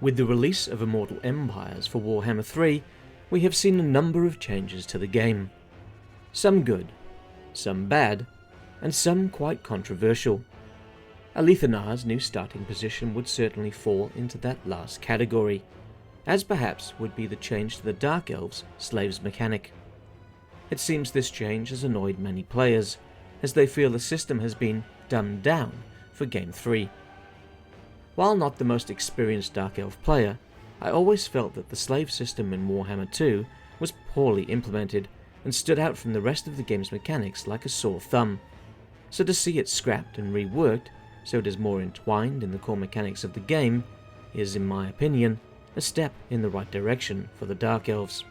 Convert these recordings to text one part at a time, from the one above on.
With the release of Immortal Empires for Warhammer 3, we have seen a number of changes to the game. Some good, some bad, and some quite controversial. Alethanar's new starting position would certainly fall into that last category, as perhaps would be the change to the Dark Elves' slaves mechanic. It seems this change has annoyed many players, as they feel the system has been dumbed down for Game 3. While not the most experienced Dark Elf player, I always felt that the slave system in Warhammer 2 was poorly implemented and stood out from the rest of the game's mechanics like a sore thumb. So to see it scrapped and reworked so it is more entwined in the core mechanics of the game is, in my opinion, a step in the right direction for the Dark Elves.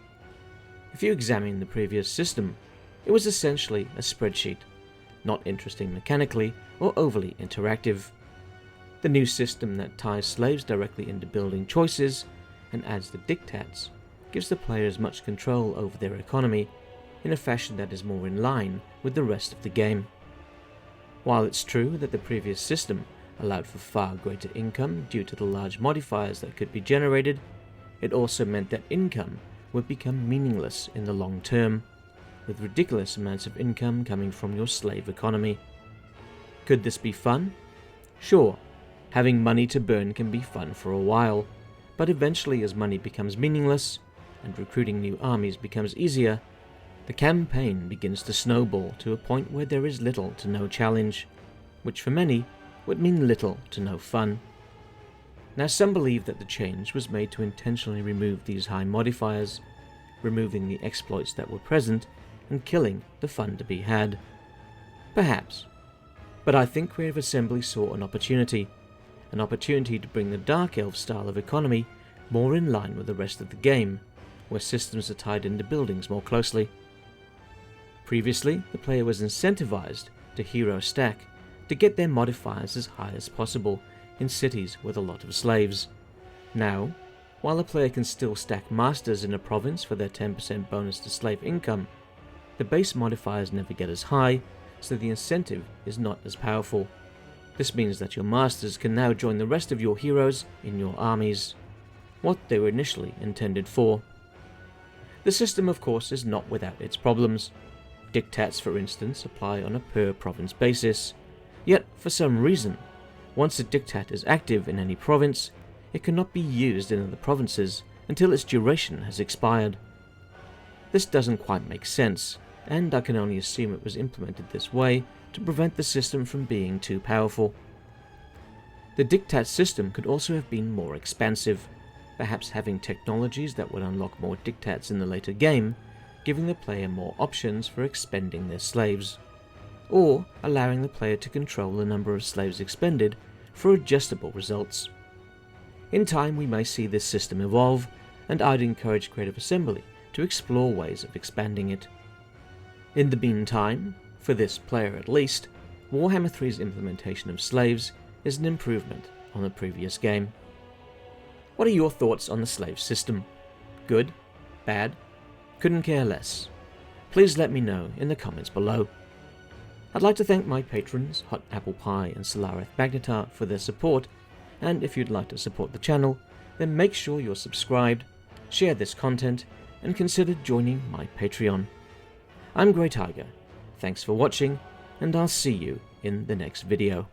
If you examine the previous system, it was essentially a spreadsheet, not interesting mechanically or overly interactive. The new system that ties slaves directly into building choices and adds the dictats gives the players much control over their economy in a fashion that is more in line with the rest of the game. While it's true that the previous system allowed for far greater income due to the large modifiers that could be generated, it also meant that income would become meaningless in the long term, with ridiculous amounts of income coming from your slave economy. Could this be fun? Sure, having money to burn can be fun for a while, but eventually as money becomes meaningless and recruiting new armies becomes easier, the campaign begins to snowball to a point where there is little to no challenge, which for many would mean little to no fun. Now some believe that the change was made to intentionally remove these high modifiers, removing the exploits that were present and killing the fun to be had. Perhaps. But I think Creative Assembly saw an opportunity to bring the Dark Elf style of economy more in line with the rest of the game, where systems are tied into buildings more closely. Previously, the player was incentivized to hero stack to get their modifiers as high as possible in cities with a lot of slaves. Now, while a player can still stack masters in a province for their 10% bonus to slave income, the base modifiers never get as high, so the incentive is not as powerful. This means that your masters can now join the rest of your heroes in your armies, what they were initially intended for. The system, of course, is not without its problems. Dictats, for instance, apply on a per-province basis, yet for some reason, once a dictat is active in any province, it cannot be used in other provinces until its duration has expired. This doesn't quite make sense, and I can only assume it was implemented this way to prevent the system from being too powerful. The dictat system could also have been more expansive, perhaps having technologies that would unlock more dictats in the later game, giving the player more options for expending their slaves, or allowing the player to control the number of slaves expended for adjustable results. In time we may see this system evolve, and I'd encourage Creative Assembly to explore ways of expanding it. In the meantime, for this player at least, Warhammer 3's implementation of slaves is an improvement on the previous game. What are your thoughts on the slave system? Good? Bad? Couldn't care less? Please let me know in the comments below. I'd like to thank my patrons, Hot Apple Pie and Solareth Magnetar, for their support, and if you'd like to support the channel, then make sure you're subscribed, share this content, and consider joining my Patreon. I'm Grey Tiger, thanks for watching, and I'll see you in the next video.